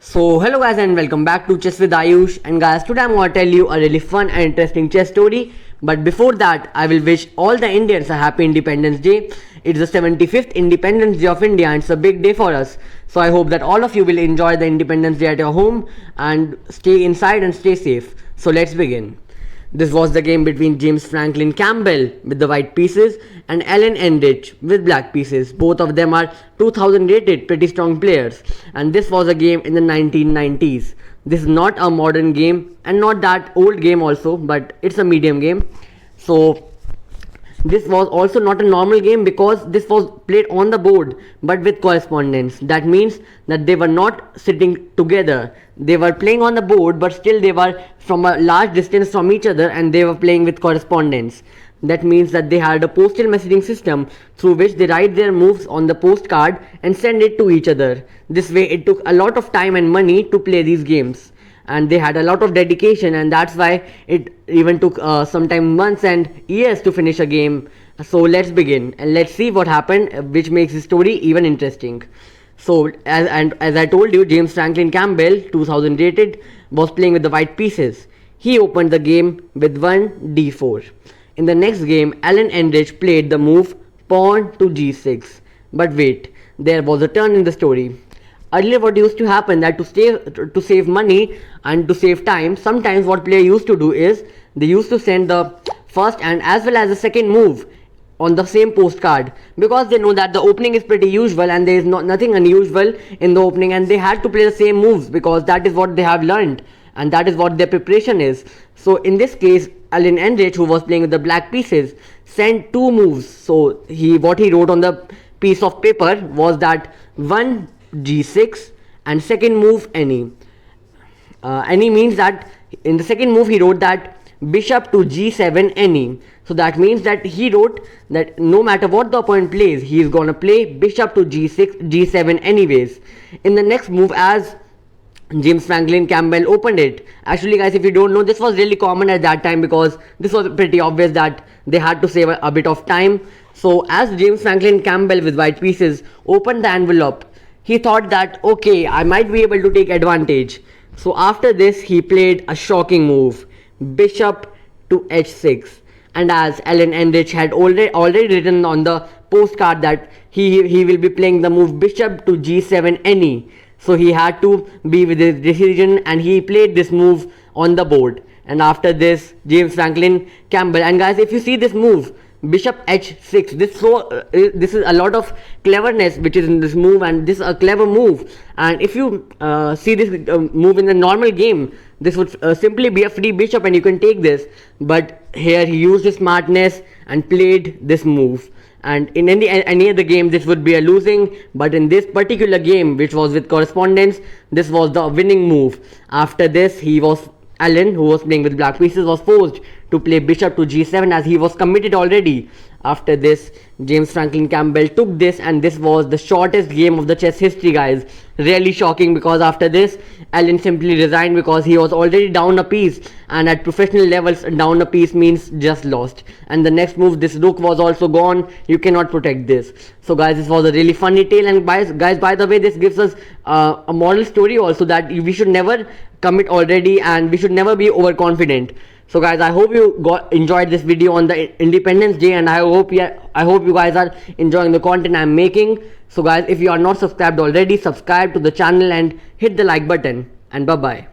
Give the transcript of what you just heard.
So hello guys and welcome back to Chess with Ayush, and guys, today I'm gonna tell you a really fun and interesting chess story. But before that, I will wish all the Indians a happy Independence Day. It's the 75th Independence Day of India and it's a big day for us. So I hope that all of you will enjoy the Independence Day at your home and stay inside and stay safe. So let's begin. This was the game between James Franklin Campbell with the white pieces and Alan Enrich with black pieces. Both of them are 2000 rated, pretty strong players, and this was a game in the 1990s. This is not a modern game and not that old game also, but it's a medium game. So this was also not a normal game because this was played on the board but with correspondence. That means that they were not sitting together. They were playing on the board but still they were from a large distance from each other and they were playing with correspondence. That means that they had a postal messaging system through which they write their moves on the postcard and send it to each other. This way it took a lot of time and money to play these games, and they had a lot of dedication, and that's why it even took sometime months and years to finish a game. So let's begin and let's see what happened, which makes the story even interesting. So as I told you, James Franklin Campbell, 2000 rated, was playing with the white pieces. He opened the game with 1 d4. In the next game, Alan Enrich played the move pawn to g6. But wait, there was a turn in the story. Earlier what used to happen that to save money and to save time, sometimes what player used to do is they used to send the first and as well as the second move on the same postcard, because they know that the opening is pretty usual and there is nothing unusual in the opening, and they had to play the same moves because that is what they have learned and that is what their preparation is. So in this case, Alan Enrich, who was playing with the black pieces, sent two moves. So what he wrote on the piece of paper was that 1 g6 and second move any. Any means that in the second move he wrote that bishop to g7 any. So that means that he wrote that no matter what the opponent plays, he is gonna play bishop to g6 g7 anyways. In the next move, as James Franklin Campbell opened it. Actually guys, if you don't know, this was really common at that time because this was pretty obvious that they had to save a bit of time. So as James Franklin Campbell with white pieces opened the envelope, he thought that okay, I might be able to take advantage. So after this he played a shocking move, bishop to h6, and as Alan Enrich had already written on the postcard that he will be playing the move bishop to g7 any. So he had to be with his decision and he played this move on the board. And after this, James Franklin Campbell, and guys, if you see this move bishop h6, this is a lot of cleverness which is in this move, and this is a clever move. And if you see this move in the normal game, this would simply be a free bishop and you can take this, but here he used his smartness and played this move. And in any other game this would be a losing, but in this particular game, which was with correspondence, this was the winning move. After this, Alan, who was playing with black pieces, was forced to play bishop to g7 as he was committed already. After this, James Franklin Campbell took this, and this was the shortest game of the chess history, guys. Really shocking, because after this, Alan simply resigned because he was already down a piece, and at professional levels, down a piece means just lost. And the next move, this rook was also gone. You cannot protect this. So guys, this was a really funny tale, and guys, by the way, this gives us a moral story also, that we should never commit already and we should never be overconfident. So guys, I hope you enjoyed this video on the Independence Day, and I hope you guys are enjoying the content I'm making. So guys, if you are not subscribed already, subscribe to the channel and hit the like button, and bye bye.